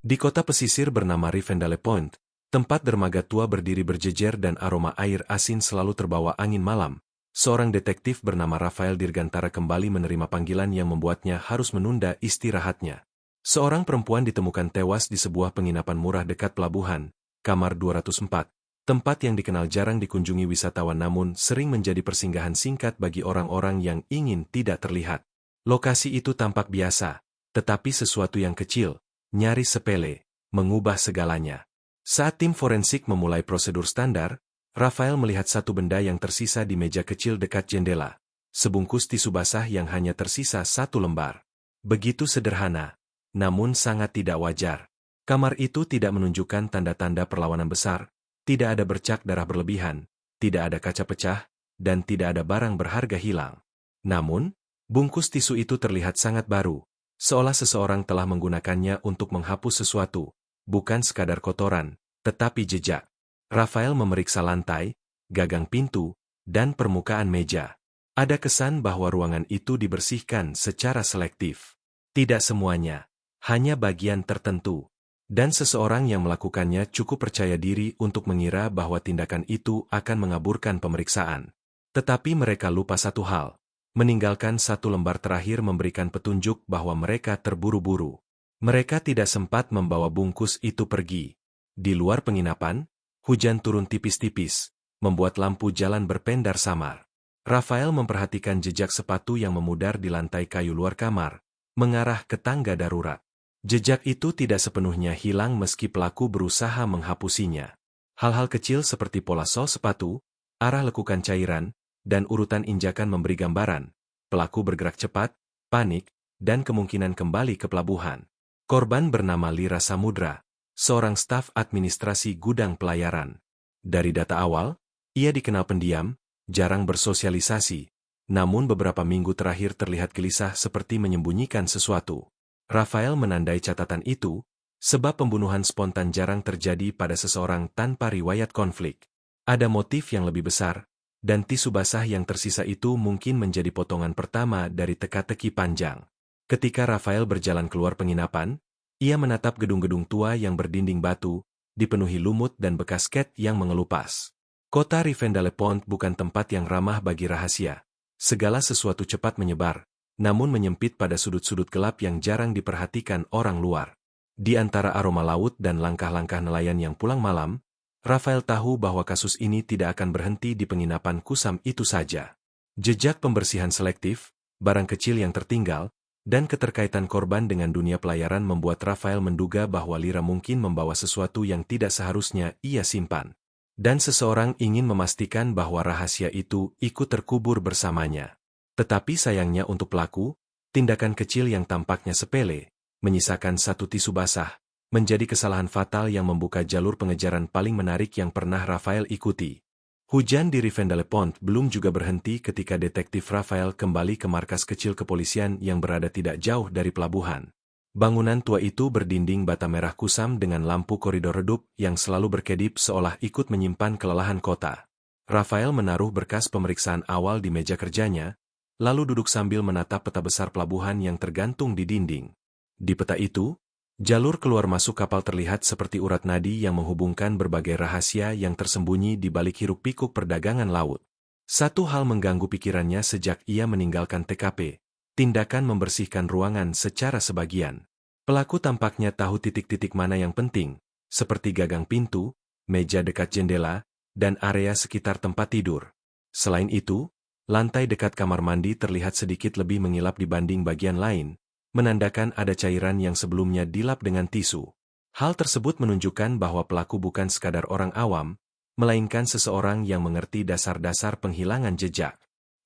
Di kota pesisir bernama Rivendell Point, tempat dermaga tua berdiri berjejer dan aroma air asin selalu terbawa angin malam, seorang detektif bernama Raphael Dirgantara kembali menerima panggilan yang membuatnya harus menunda istirahatnya. Seorang perempuan ditemukan tewas di sebuah penginapan murah dekat pelabuhan, kamar 204, tempat yang dikenal jarang dikunjungi wisatawan namun sering menjadi persinggahan singkat bagi orang-orang yang ingin tidak terlihat. Lokasi itu tampak biasa, tetapi sesuatu yang kecil, nyaris sepele, mengubah segalanya. Saat tim forensik memulai prosedur standar, Raphael melihat satu benda yang tersisa di meja kecil dekat jendela. Sebungkus tisu basah yang hanya tersisa satu lembar. Begitu sederhana, namun sangat tidak wajar. Kamar itu tidak menunjukkan tanda-tanda perlawanan besar, tidak ada bercak darah berlebihan, tidak ada kaca pecah, dan tidak ada barang berharga hilang. Namun, bungkus tisu itu terlihat sangat baru, seolah seseorang telah menggunakannya untuk menghapus sesuatu, bukan sekadar kotoran, tetapi jejak. Raphael memeriksa lantai, gagang pintu, dan permukaan meja. Ada kesan bahwa ruangan itu dibersihkan secara selektif. Tidak semuanya, hanya bagian tertentu. Dan seseorang yang melakukannya cukup percaya diri untuk mengira bahwa tindakan itu akan mengaburkan pemeriksaan. Tetapi mereka lupa satu hal. Meninggalkan satu lembar terakhir memberikan petunjuk bahwa mereka terburu-buru. Mereka tidak sempat membawa bungkus itu pergi. Di luar penginapan, hujan turun tipis-tipis, membuat lampu jalan berpendar samar. Raphael memperhatikan jejak sepatu yang memudar di lantai kayu luar kamar, mengarah ke tangga darurat. Jejak itu tidak sepenuhnya hilang meski pelaku berusaha menghapusinya. Hal-hal kecil seperti pola sol sepatu, arah lekukan cairan, dan urutan injakan memberi gambaran. Pelaku bergerak cepat, panik, dan kemungkinan kembali ke pelabuhan. Korban bernama Lira Samudra, seorang staf administrasi gudang pelayaran. Dari data awal, ia dikenal pendiam, jarang bersosialisasi, namun beberapa minggu terakhir terlihat gelisah seperti menyembunyikan sesuatu. Raphael menandai catatan itu, sebab pembunuhan spontan jarang terjadi pada seseorang tanpa riwayat konflik. Ada motif yang lebih besar, dan tisu basah yang tersisa itu mungkin menjadi potongan pertama dari teka-teki panjang. Ketika Raphael berjalan keluar penginapan, ia menatap gedung-gedung tua yang berdinding batu, dipenuhi lumut dan bekas cat yang mengelupas. Kota Rivendell Point bukan tempat yang ramah bagi rahasia. Segala sesuatu cepat menyebar, namun menyempit pada sudut-sudut gelap yang jarang diperhatikan orang luar. Di antara aroma laut dan langkah-langkah nelayan yang pulang malam, Raphael tahu bahwa kasus ini tidak akan berhenti di penginapan kusam itu saja. Jejak pembersihan selektif, barang kecil yang tertinggal, dan keterkaitan korban dengan dunia pelayaran membuat Raphael menduga bahwa Lira mungkin membawa sesuatu yang tidak seharusnya ia simpan. Dan seseorang ingin memastikan bahwa rahasia itu ikut terkubur bersamanya. Tetapi sayangnya untuk pelaku, tindakan kecil yang tampaknya sepele, menyisakan satu tisu basah, menjadi kesalahan fatal yang membuka jalur pengejaran paling menarik yang pernah Raphael ikuti. Hujan di Rivendell Point belum juga berhenti ketika detektif Raphael kembali ke markas kecil kepolisian yang berada tidak jauh dari pelabuhan. Bangunan tua itu berdinding bata merah kusam dengan lampu koridor redup yang selalu berkedip seolah ikut menyimpan kelelahan kota. Raphael menaruh berkas pemeriksaan awal di meja kerjanya, lalu duduk sambil menatap peta besar pelabuhan yang tergantung di dinding. Di peta itu, jalur keluar masuk kapal terlihat seperti urat nadi yang menghubungkan berbagai rahasia yang tersembunyi di balik hiruk-pikuk perdagangan laut. Satu hal mengganggu pikirannya sejak ia meninggalkan TKP, tindakan membersihkan ruangan secara sebagian. Pelaku tampaknya tahu titik-titik mana yang penting, seperti gagang pintu, meja dekat jendela, dan area sekitar tempat tidur. Selain itu, lantai dekat kamar mandi terlihat sedikit lebih mengilap dibanding bagian lain, menandakan ada cairan yang sebelumnya dilap dengan tisu. Hal tersebut menunjukkan bahwa pelaku bukan sekadar orang awam, melainkan seseorang yang mengerti dasar-dasar penghilangan jejak.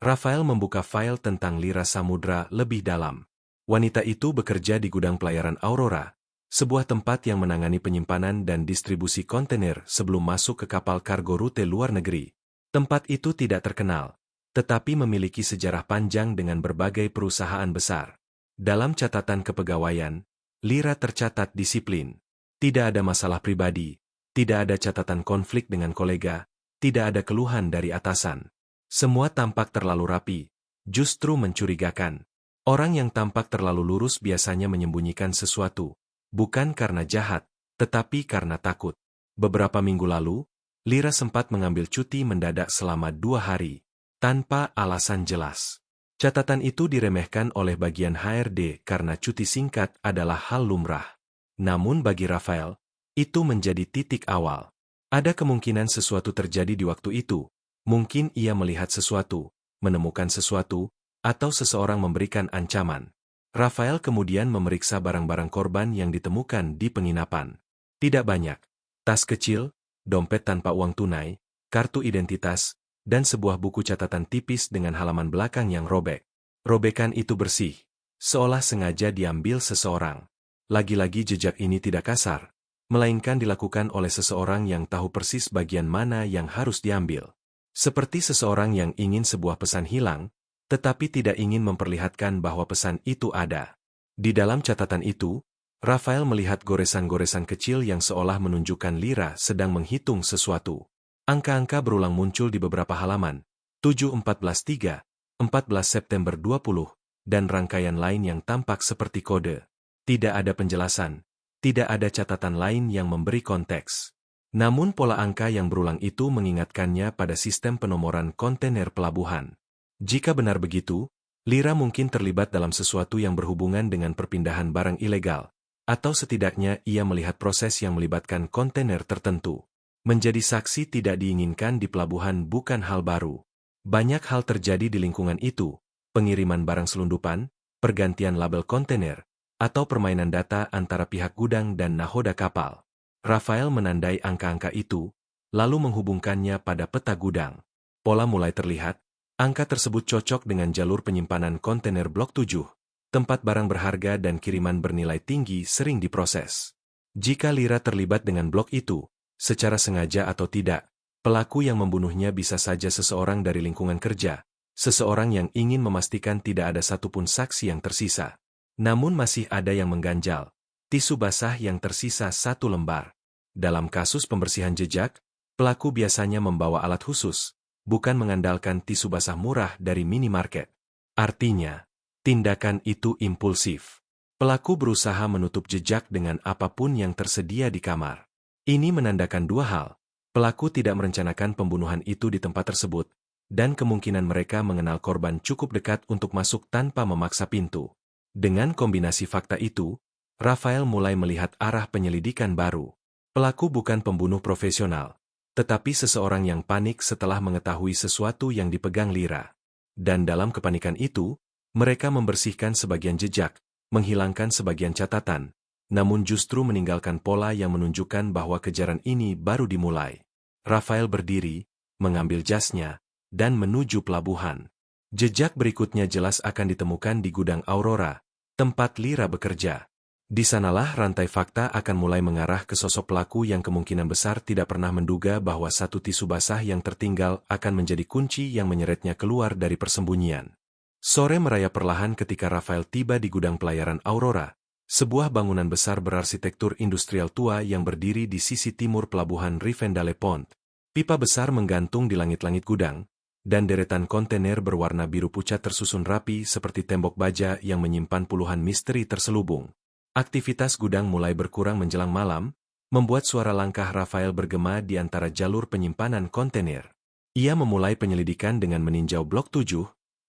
Raphael membuka file tentang Lira Samudra lebih dalam. Wanita itu bekerja di gudang pelayaran Aurora, sebuah tempat yang menangani penyimpanan dan distribusi kontainer sebelum masuk ke kapal kargo rute luar negeri. Tempat itu tidak terkenal, tetapi memiliki sejarah panjang dengan berbagai perusahaan besar. Dalam catatan kepegawaian, Lira tercatat disiplin. Tidak ada masalah pribadi, tidak ada catatan konflik dengan kolega, tidak ada keluhan dari atasan. Semua tampak terlalu rapi, justru mencurigakan. Orang yang tampak terlalu lurus biasanya menyembunyikan sesuatu, Bukan karena jahat, tetapi karena takut. Beberapa minggu lalu, Lira sempat mengambil cuti mendadak selama 2 hari, tanpa alasan jelas. Catatan itu diremehkan oleh bagian HRD karena cuti singkat adalah hal lumrah. Namun bagi Rafael, itu menjadi titik awal. Ada kemungkinan sesuatu terjadi di waktu itu. Mungkin ia melihat sesuatu, menemukan sesuatu, atau seseorang memberikan ancaman. Rafael kemudian memeriksa barang-barang korban yang ditemukan di penginapan. Tidak banyak. Tas kecil, dompet tanpa uang tunai, kartu identitas, dan sebuah buku catatan tipis dengan halaman belakang yang robek. Robekan itu bersih, seolah sengaja diambil seseorang. Lagi-lagi jejak ini tidak kasar, melainkan dilakukan oleh seseorang yang tahu persis bagian mana yang harus diambil. Seperti seseorang yang ingin sebuah pesan hilang, tetapi tidak ingin memperlihatkan bahwa pesan itu ada. Di dalam catatan itu, Rafael melihat goresan-goresan kecil yang seolah menunjukkan Lira sedang menghitung sesuatu. Angka-angka berulang muncul di beberapa halaman, 7-14-3, 14 September 20, dan rangkaian lain yang tampak seperti kode. Tidak ada penjelasan, tidak ada catatan lain yang memberi konteks. Namun pola angka yang berulang itu mengingatkannya pada sistem penomoran kontainer pelabuhan. Jika benar begitu, Lira mungkin terlibat dalam sesuatu yang berhubungan dengan perpindahan barang ilegal. Atau setidaknya ia melihat proses yang melibatkan kontainer tertentu. Menjadi saksi tidak diinginkan di pelabuhan bukan hal baru. Banyak hal terjadi di lingkungan itu, pengiriman barang selundupan, pergantian label kontainer, atau permainan data antara pihak gudang dan nahoda kapal. Rafael menandai angka-angka itu, lalu menghubungkannya pada peta gudang. Pola mulai terlihat, angka tersebut cocok dengan jalur penyimpanan kontainer Blok 7. Tempat barang berharga dan kiriman bernilai tinggi sering diproses. Jika Lira terlibat dengan blok itu, secara sengaja atau tidak, pelaku yang membunuhnya bisa saja seseorang dari lingkungan kerja, seseorang yang ingin memastikan tidak ada satupun saksi yang tersisa. Namun masih ada yang mengganjal, tisu basah yang tersisa 1 lembar. Dalam kasus pembersihan jejak, pelaku biasanya membawa alat khusus, bukan mengandalkan tisu basah murah dari minimarket. Artinya, tindakan itu impulsif. Pelaku berusaha menutup jejak dengan apapun yang tersedia di kamar. Ini menandakan 2 hal. Pelaku tidak merencanakan pembunuhan itu di tempat tersebut, dan kemungkinan mereka mengenal korban cukup dekat untuk masuk tanpa memaksa pintu. Dengan kombinasi fakta itu, Rafael mulai melihat arah penyelidikan baru. Pelaku bukan pembunuh profesional, tetapi seseorang yang panik setelah mengetahui sesuatu yang dipegang Lira. Dan dalam kepanikan itu, mereka membersihkan sebagian jejak, menghilangkan sebagian catatan, namun justru meninggalkan pola yang menunjukkan bahwa kejaran ini baru dimulai. Rafael berdiri, mengambil jasnya, dan menuju pelabuhan. Jejak berikutnya jelas akan ditemukan di gudang Aurora, tempat Lira bekerja. Di sanalah rantai fakta akan mulai mengarah ke sosok pelaku yang kemungkinan besar tidak pernah menduga bahwa satu tisu basah yang tertinggal akan menjadi kunci yang menyeretnya keluar dari persembunyian. Sore merayap perlahan ketika Rafael tiba di gudang pelayaran Aurora, sebuah bangunan besar berarsitektur industrial tua yang berdiri di sisi timur pelabuhan Rivendale Pond. Pipa besar menggantung di langit-langit gudang, dan deretan kontainer berwarna biru pucat tersusun rapi seperti tembok baja yang menyimpan puluhan misteri terselubung. Aktivitas gudang mulai berkurang menjelang malam, membuat suara langkah Rafael bergema di antara jalur penyimpanan kontainer. Ia memulai penyelidikan dengan meninjau Blok 7,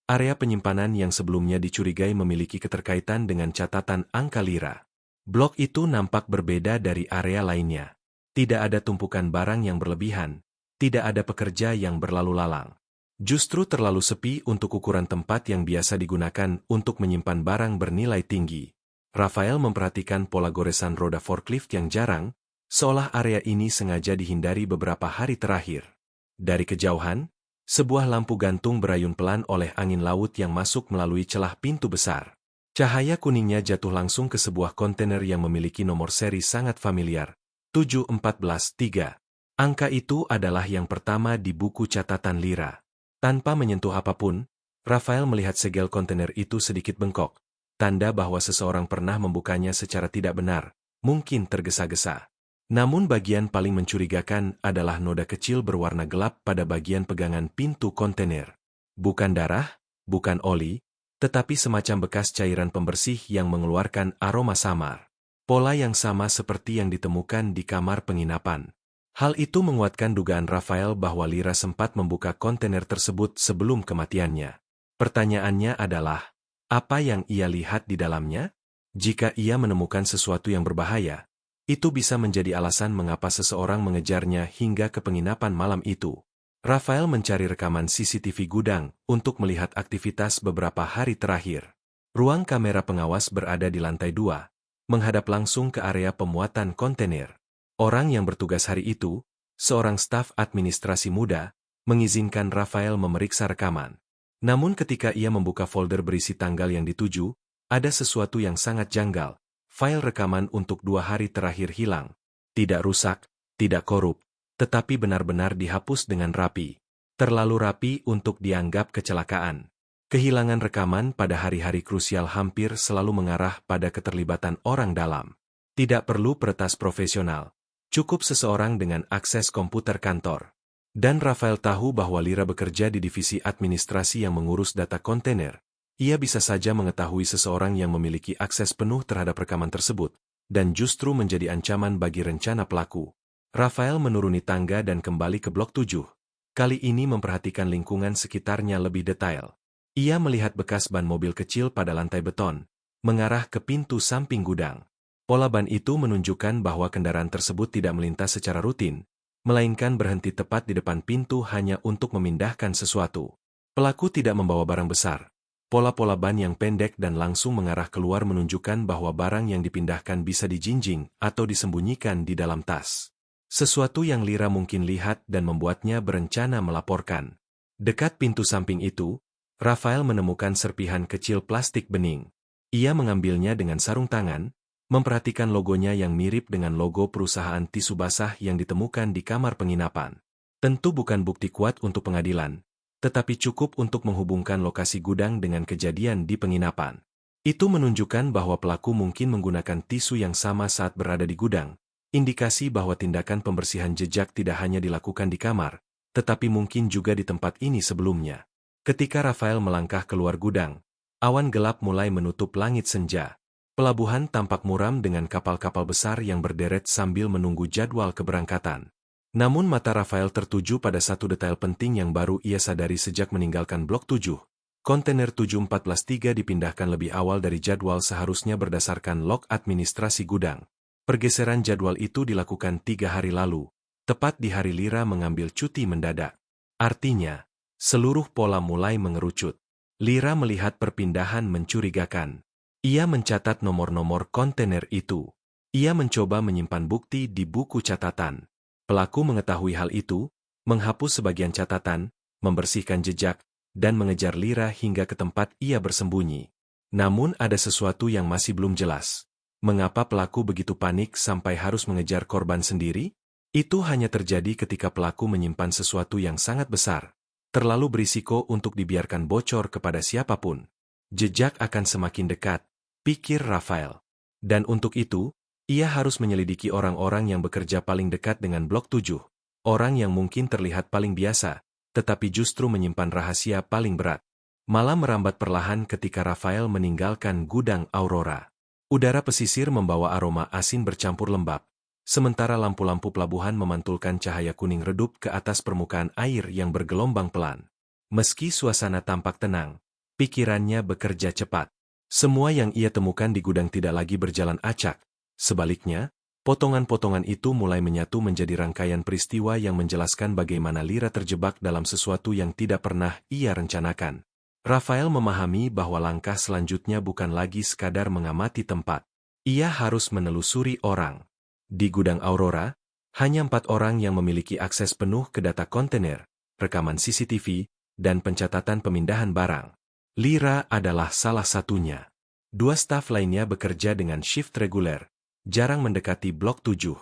area penyimpanan yang sebelumnya dicurigai memiliki keterkaitan dengan catatan angka Lira. Blok itu nampak berbeda dari area lainnya. Tidak ada tumpukan barang yang berlebihan, tidak ada pekerja yang berlalu lalang. Justru terlalu sepi untuk ukuran tempat yang biasa digunakan untuk menyimpan barang bernilai tinggi. Rafael memperhatikan pola goresan roda forklift yang jarang, seolah area ini sengaja dihindari beberapa hari terakhir. Dari kejauhan, sebuah lampu gantung berayun pelan oleh angin laut yang masuk melalui celah pintu besar. Cahaya kuningnya jatuh langsung ke sebuah kontainer yang memiliki nomor seri sangat familiar, 714-3. Angka itu adalah yang pertama di buku catatan Lira. Tanpa menyentuh apapun, Rafael melihat segel kontainer itu sedikit bengkok, tanda bahwa seseorang pernah membukanya secara tidak benar, mungkin tergesa-gesa. Namun bagian paling mencurigakan adalah noda kecil berwarna gelap pada bagian pegangan pintu kontainer. Bukan darah, bukan oli, tetapi semacam bekas cairan pembersih yang mengeluarkan aroma samar. Pola yang sama seperti yang ditemukan di kamar penginapan. Hal itu menguatkan dugaan Rafael bahwa Lyra sempat membuka kontainer tersebut sebelum kematiannya. Pertanyaannya adalah, apa yang ia lihat di dalamnya? Jika ia menemukan sesuatu yang berbahaya, itu bisa menjadi alasan mengapa seseorang mengejarnya hingga ke penginapan malam itu. Rafael mencari rekaman CCTV gudang untuk melihat aktivitas beberapa hari terakhir. Ruang kamera pengawas berada di lantai 2, menghadap langsung ke area pemuatan kontainer. Orang yang bertugas hari itu, seorang staf administrasi muda, mengizinkan Rafael memeriksa rekaman. Namun ketika ia membuka folder berisi tanggal yang dituju, ada sesuatu yang sangat janggal. File rekaman untuk 2 hari terakhir hilang. Tidak rusak, tidak korup, tetapi benar-benar dihapus dengan rapi. Terlalu rapi untuk dianggap kecelakaan. Kehilangan rekaman pada hari-hari krusial hampir selalu mengarah pada keterlibatan orang dalam. Tidak perlu peretas profesional. Cukup seseorang dengan akses komputer kantor. Dan Rafael tahu bahwa Lyra bekerja di divisi administrasi yang mengurus data kontainer. Ia bisa saja mengetahui seseorang yang memiliki akses penuh terhadap rekaman tersebut, dan justru menjadi ancaman bagi rencana pelaku. Rafael menuruni tangga dan kembali ke blok 7. Kali ini memperhatikan lingkungan sekitarnya lebih detail. Ia melihat bekas ban mobil kecil pada lantai beton, mengarah ke pintu samping gudang. Pola ban itu menunjukkan bahwa kendaraan tersebut tidak melintas secara rutin, melainkan berhenti tepat di depan pintu hanya untuk memindahkan sesuatu. Pelaku tidak membawa barang besar. Pola-pola ban yang pendek dan langsung mengarah keluar menunjukkan bahwa barang yang dipindahkan bisa dijinjing atau disembunyikan di dalam tas. Sesuatu yang Lyra mungkin lihat dan membuatnya berencana melaporkan. Dekat pintu samping itu, Rafael menemukan serpihan kecil plastik bening. Ia mengambilnya dengan sarung tangan, memperhatikan logonya yang mirip dengan logo perusahaan tisu basah yang ditemukan di kamar penginapan. Tentu bukan bukti kuat untuk pengadilan, tetapi cukup untuk menghubungkan lokasi gudang dengan kejadian di penginapan. Itu menunjukkan bahwa pelaku mungkin menggunakan tisu yang sama saat berada di gudang, indikasi bahwa tindakan pembersihan jejak tidak hanya dilakukan di kamar, tetapi mungkin juga di tempat ini sebelumnya. Ketika Rafael melangkah keluar gudang, awan gelap mulai menutup langit senja. Pelabuhan tampak muram dengan kapal-kapal besar yang berderet sambil menunggu jadwal keberangkatan. Namun mata Rafael tertuju pada satu detail penting yang baru ia sadari sejak meninggalkan blok 7. Kontainer 7143 dipindahkan lebih awal dari jadwal seharusnya berdasarkan log administrasi gudang. Pergeseran jadwal itu dilakukan 3 hari lalu, tepat di hari Lyra mengambil cuti mendadak. Artinya, seluruh pola mulai mengerucut. Lyra melihat perpindahan mencurigakan. Ia mencatat nomor-nomor kontainer itu. Ia mencoba menyimpan bukti di buku catatan. Pelaku mengetahui hal itu, menghapus sebagian catatan, membersihkan jejak, dan mengejar Lyra hingga ke tempat ia bersembunyi. Namun ada sesuatu yang masih belum jelas. Mengapa pelaku begitu panik sampai harus mengejar korban sendiri? Itu hanya terjadi ketika pelaku menyimpan sesuatu yang sangat besar. Terlalu berisiko untuk dibiarkan bocor kepada siapapun. Jejak akan semakin dekat, pikir Rafael. Dan untuk itu, ia harus menyelidiki orang-orang yang bekerja paling dekat dengan blok 7. Orang yang mungkin terlihat paling biasa, tetapi justru menyimpan rahasia paling berat. Malam merambat perlahan ketika Rafael meninggalkan gudang Aurora. Udara pesisir membawa aroma asin bercampur lembab. Sementara lampu-lampu pelabuhan memantulkan cahaya kuning redup ke atas permukaan air yang bergelombang pelan. Meski suasana tampak tenang, pikirannya bekerja cepat. Semua yang ia temukan di gudang tidak lagi berjalan acak. Sebaliknya, potongan-potongan itu mulai menyatu menjadi rangkaian peristiwa yang menjelaskan bagaimana Lyra terjebak dalam sesuatu yang tidak pernah ia rencanakan. Rafael memahami bahwa langkah selanjutnya bukan lagi sekadar mengamati tempat. Ia harus menelusuri orang. Di gudang Aurora, hanya 4 orang yang memiliki akses penuh ke data kontainer, rekaman CCTV, dan pencatatan pemindahan barang. Lyra adalah salah satunya. 2 staf lainnya bekerja dengan shift reguler, jarang mendekati blok 7.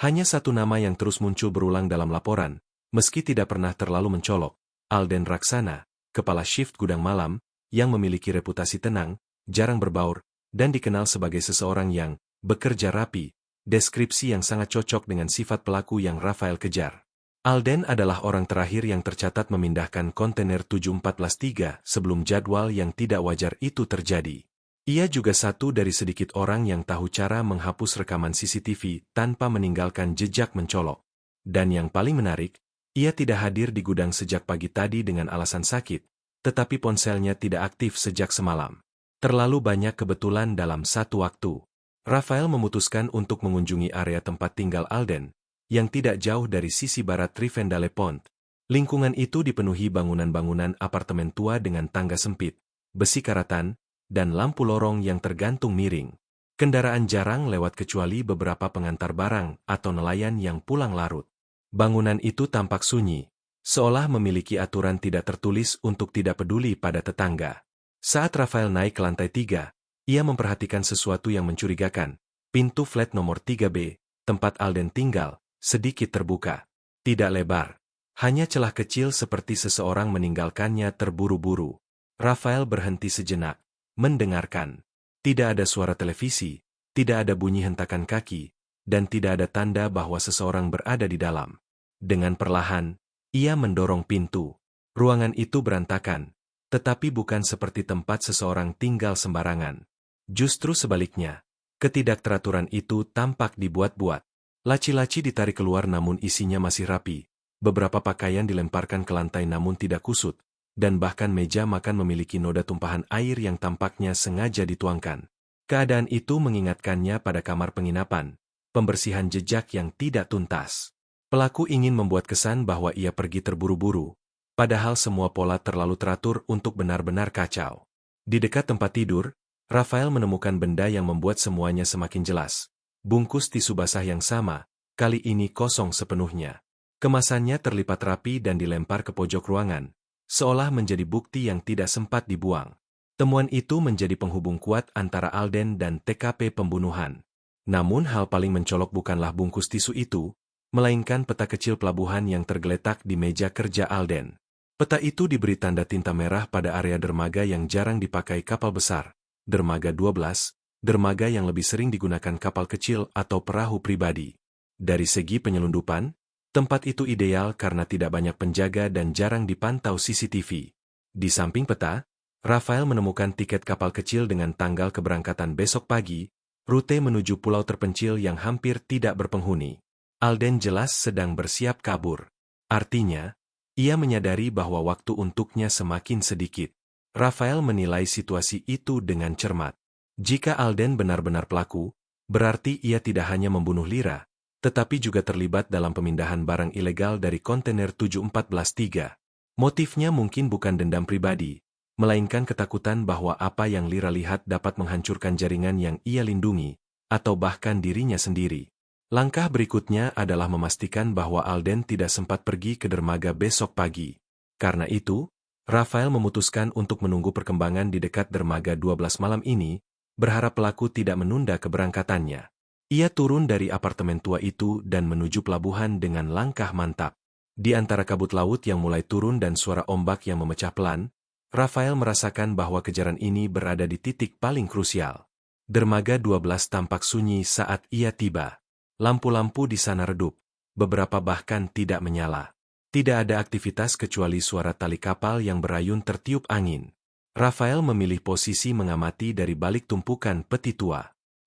Hanya satu nama yang terus muncul berulang dalam laporan, meski tidak pernah terlalu mencolok, Alden Raksana, kepala shift gudang malam, yang memiliki reputasi tenang, jarang berbaur, dan dikenal sebagai seseorang yang bekerja rapi. Deskripsi yang sangat cocok dengan sifat pelaku yang Rafael kejar. Alden adalah orang terakhir yang tercatat memindahkan kontainer 7413 sebelum jadwal yang tidak wajar itu terjadi. Ia juga satu dari sedikit orang yang tahu cara menghapus rekaman CCTV tanpa meninggalkan jejak mencolok. Dan yang paling menarik, ia tidak hadir di gudang sejak pagi tadi dengan alasan sakit, tetapi ponselnya tidak aktif sejak semalam. Terlalu banyak kebetulan dalam satu waktu. Rafael memutuskan untuk mengunjungi area tempat tinggal Alden, yang tidak jauh dari sisi barat Rivendell Pond. Lingkungan itu dipenuhi bangunan-bangunan apartemen tua dengan tangga sempit, besi karatan, dan lampu lorong yang tergantung miring. Kendaraan jarang lewat kecuali beberapa pengantar barang atau nelayan yang pulang larut. Bangunan itu tampak sunyi, seolah memiliki aturan tidak tertulis untuk tidak peduli pada tetangga. Saat Rafael naik ke lantai 3, ia memperhatikan sesuatu yang mencurigakan. Pintu flat nomor 3B, tempat Alden tinggal, sedikit terbuka. Tidak lebar. Hanya celah kecil seperti seseorang meninggalkannya terburu-buru. Rafael berhenti sejenak, mendengarkan. Tidak ada suara televisi, tidak ada bunyi hentakan kaki, dan tidak ada tanda bahwa seseorang berada di dalam. Dengan perlahan, ia mendorong pintu. Ruangan itu berantakan, tetapi bukan seperti tempat seseorang tinggal sembarangan. Justru sebaliknya, ketidakteraturan itu tampak dibuat-buat. Laci-laci ditarik keluar namun isinya masih rapi. Beberapa pakaian dilemparkan ke lantai namun tidak kusut, dan bahkan meja makan memiliki noda tumpahan air yang tampaknya sengaja dituangkan. Keadaan itu mengingatkannya pada kamar penginapan, pembersihan jejak yang tidak tuntas. Pelaku ingin membuat kesan bahwa ia pergi terburu-buru, padahal semua pola terlalu teratur untuk benar-benar kacau. Di dekat tempat tidur, Rafael menemukan benda yang membuat semuanya semakin jelas. Bungkus tisu basah yang sama, kali ini kosong sepenuhnya. Kemasannya terlipat rapi dan dilempar ke pojok ruangan, seolah menjadi bukti yang tidak sempat dibuang. Temuan itu menjadi penghubung kuat antara Alden dan TKP pembunuhan. Namun hal paling mencolok bukanlah bungkus tisu itu, melainkan peta kecil pelabuhan yang tergeletak di meja kerja Alden. Peta itu diberi tanda tinta merah pada area dermaga yang jarang dipakai kapal besar, dermaga 12, dermaga yang lebih sering digunakan kapal kecil atau perahu pribadi. Dari segi penyelundupan, tempat itu ideal karena tidak banyak penjaga dan jarang dipantau CCTV. Di samping peta, Rafael menemukan tiket kapal kecil dengan tanggal keberangkatan besok pagi, rute menuju pulau terpencil yang hampir tidak berpenghuni. Alden jelas sedang bersiap kabur. Artinya, ia menyadari bahwa waktu untuknya semakin sedikit. Rafael menilai situasi itu dengan cermat. Jika Alden benar-benar pelaku, berarti ia tidak hanya membunuh Lyra, tetapi juga terlibat dalam pemindahan barang ilegal dari kontainer 7143. Motifnya mungkin bukan dendam pribadi, melainkan ketakutan bahwa apa yang Lyra lihat dapat menghancurkan jaringan yang ia lindungi, atau bahkan dirinya sendiri. Langkah berikutnya adalah memastikan bahwa Alden tidak sempat pergi ke dermaga besok pagi. Karena itu, Rafael memutuskan untuk menunggu perkembangan di dekat dermaga 12 malam ini, berharap pelaku tidak menunda keberangkatannya. Ia turun dari apartemen tua itu dan menuju pelabuhan dengan langkah mantap. Di antara kabut laut yang mulai turun dan suara ombak yang memecah pelan, Rafael merasakan bahwa kejaran ini berada di titik paling krusial. Dermaga 12 tampak sunyi saat ia tiba. Lampu-lampu di sana redup, beberapa bahkan tidak menyala. Tidak ada aktivitas kecuali suara tali kapal yang berayun tertiup angin. Rafael memilih posisi mengamati dari balik tumpukan peti tua.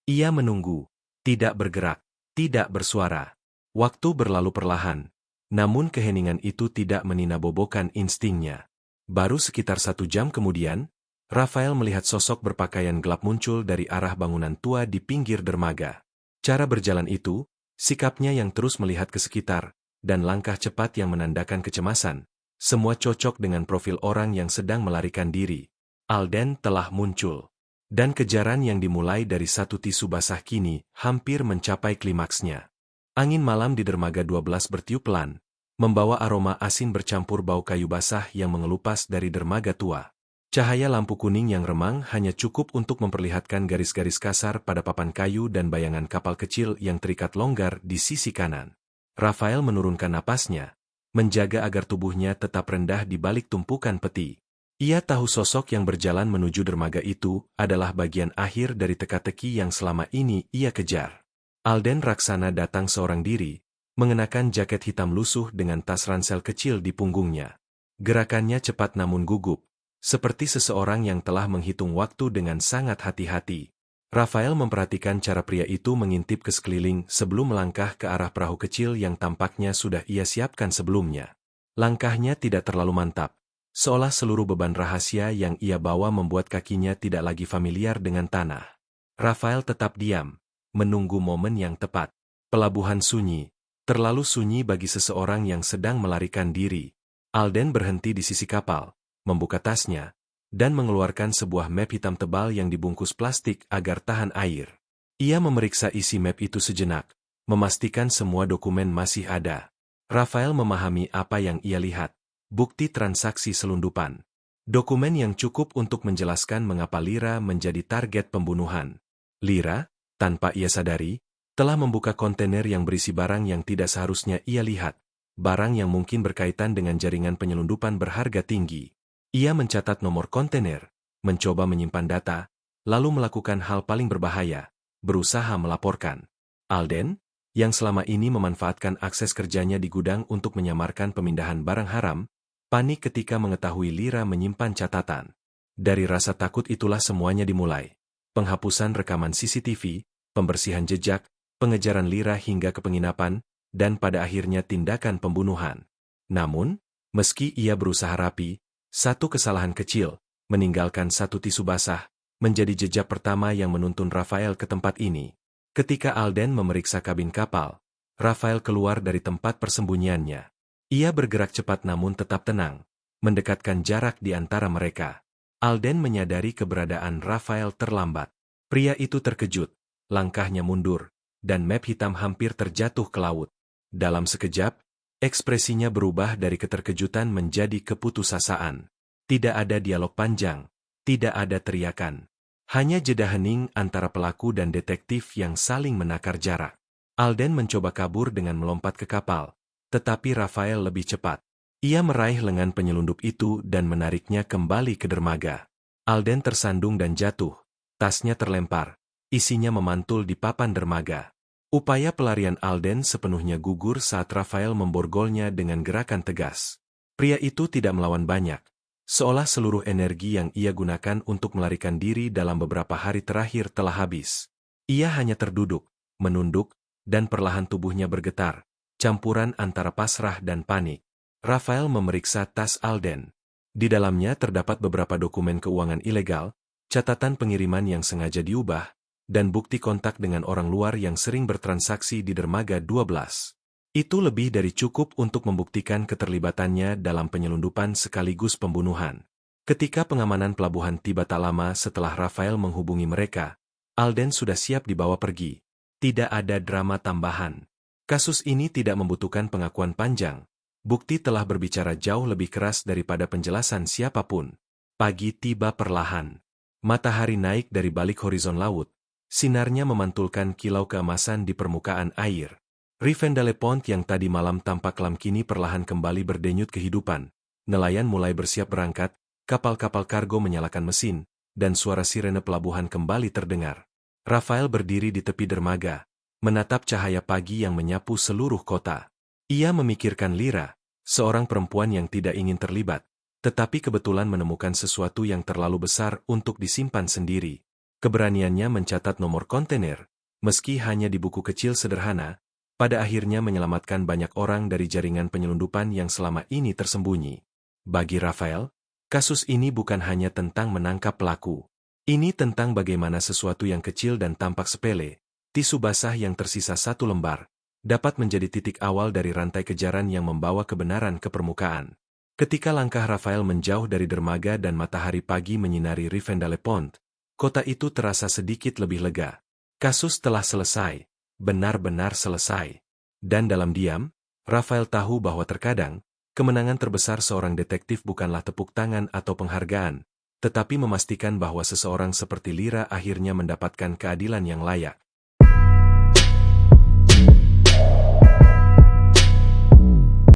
Ia menunggu, tidak bergerak, tidak bersuara. Waktu berlalu perlahan, namun keheningan itu tidak meninabobokan instingnya. Baru sekitar 1 jam kemudian, Rafael melihat sosok berpakaian gelap muncul dari arah bangunan tua di pinggir dermaga. Cara berjalan itu, sikapnya yang terus melihat ke sekitar, dan langkah cepat yang menandakan kecemasan, semua cocok dengan profil orang yang sedang melarikan diri. Alden telah muncul. Dan kejaran yang dimulai dari satu tisu basah kini hampir mencapai klimaksnya. Angin malam di dermaga 12 bertiup pelan, membawa aroma asin bercampur bau kayu basah yang mengelupas dari dermaga tua. Cahaya lampu kuning yang remang hanya cukup untuk memperlihatkan garis-garis kasar pada papan kayu dan bayangan kapal kecil yang terikat longgar di sisi kanan. Rafael menurunkan napasnya, menjaga agar tubuhnya tetap rendah di balik tumpukan peti. Ia tahu sosok yang berjalan menuju dermaga itu adalah bagian akhir dari teka-teki yang selama ini ia kejar. Alden Raksana datang seorang diri, mengenakan jaket hitam lusuh dengan tas ransel kecil di punggungnya. Gerakannya cepat namun gugup, Seperti seseorang yang telah menghitung waktu dengan sangat hati-hati. Rafael memperhatikan cara pria itu mengintip ke sekeliling sebelum melangkah ke arah perahu kecil yang tampaknya sudah ia siapkan sebelumnya. Langkahnya tidak terlalu mantap, seolah seluruh beban rahasia yang ia bawa membuat kakinya tidak lagi familiar dengan tanah. Rafael tetap diam, menunggu momen yang tepat. Pelabuhan sunyi, terlalu sunyi bagi seseorang yang sedang melarikan diri. Alden berhenti di sisi kapal, membuka tasnya, dan mengeluarkan sebuah map hitam tebal yang dibungkus plastik agar tahan air. Ia memeriksa isi map itu sejenak, memastikan semua dokumen masih ada. Rafael memahami apa yang ia lihat, bukti transaksi selundupan. Dokumen yang cukup untuk menjelaskan mengapa Lyra menjadi target pembunuhan. Lyra, tanpa ia sadari, telah membuka kontainer yang berisi barang yang tidak seharusnya ia lihat, barang yang mungkin berkaitan dengan jaringan penyelundupan berharga tinggi. Ia mencatat nomor kontainer, mencoba menyimpan data, lalu melakukan hal paling berbahaya, berusaha melaporkan. Alden, yang selama ini memanfaatkan akses kerjanya di gudang untuk menyamarkan pemindahan barang haram, panik ketika mengetahui Lyra menyimpan catatan. Dari rasa takut itulah semuanya dimulai. Penghapusan rekaman CCTV, pembersihan jejak, pengejaran Lyra hingga ke penginapan, dan pada akhirnya tindakan pembunuhan. Namun, meski ia berusaha rapi, satu kesalahan kecil, meninggalkan satu tisu basah, menjadi jejak pertama yang menuntun Rafael ke tempat ini. Ketika Alden memeriksa kabin kapal, Rafael keluar dari tempat persembunyiannya. Ia bergerak cepat namun tetap tenang, mendekatkan jarak di antara mereka. Alden menyadari keberadaan Rafael terlambat. Pria itu terkejut, langkahnya mundur, dan map hitam hampir terjatuh ke laut. Dalam sekejap, ekspresinya berubah dari keterkejutan menjadi keputusasaan. Tidak ada dialog panjang, tidak ada teriakan. Hanya jeda hening antara pelaku dan detektif yang saling menakar jarak. Alden mencoba kabur dengan melompat ke kapal, tetapi Rafael lebih cepat. Ia meraih lengan penyelundup itu dan menariknya kembali ke dermaga. Alden tersandung dan jatuh, tasnya terlempar, isinya memantul di papan dermaga. Upaya pelarian Alden sepenuhnya gugur saat Rafael memborgolnya dengan gerakan tegas. Pria itu tidak melawan banyak, seolah seluruh energi yang ia gunakan untuk melarikan diri dalam beberapa hari terakhir telah habis. Ia hanya terduduk, menunduk, dan perlahan tubuhnya bergetar, campuran antara pasrah dan panik. Rafael memeriksa tas Alden. Di dalamnya terdapat beberapa dokumen keuangan ilegal, catatan pengiriman yang sengaja diubah, dan bukti kontak dengan orang luar yang sering bertransaksi di dermaga 12. Itu lebih dari cukup untuk membuktikan keterlibatannya dalam penyelundupan sekaligus pembunuhan. Ketika pengamanan pelabuhan tiba tak lama setelah Rafael menghubungi mereka, Alden sudah siap dibawa pergi. Tidak ada drama tambahan. Kasus ini tidak membutuhkan pengakuan panjang. Bukti telah berbicara jauh lebih keras daripada penjelasan siapapun. Pagi tiba perlahan. Matahari naik dari balik horizon laut. Sinarnya memantulkan kilau keemasan di permukaan air. Rivendell Pond yang tadi malam tampak kelam kini perlahan kembali berdenyut kehidupan. Nelayan mulai bersiap berangkat, kapal-kapal kargo menyalakan mesin, dan suara sirene pelabuhan kembali terdengar. Rafael berdiri di tepi dermaga, menatap cahaya pagi yang menyapu seluruh kota. Ia memikirkan Lyra, seorang perempuan yang tidak ingin terlibat, tetapi kebetulan menemukan sesuatu yang terlalu besar untuk disimpan sendiri. Keberaniannya mencatat nomor kontainer, meski hanya di buku kecil sederhana, pada akhirnya menyelamatkan banyak orang dari jaringan penyelundupan yang selama ini tersembunyi. Bagi Rafael, kasus ini bukan hanya tentang menangkap pelaku. Ini tentang bagaimana sesuatu yang kecil dan tampak sepele, tisu basah yang tersisa satu lembar, dapat menjadi titik awal dari rantai kejaran yang membawa kebenaran ke permukaan. Ketika langkah Rafael menjauh dari dermaga dan matahari pagi menyinari Rivendell Pond, kota itu terasa sedikit lebih lega. Kasus telah selesai, benar-benar selesai. Dan dalam diam, Rafael tahu bahwa terkadang, kemenangan terbesar seorang detektif bukanlah tepuk tangan atau penghargaan, tetapi memastikan bahwa seseorang seperti Lyra akhirnya mendapatkan keadilan yang layak.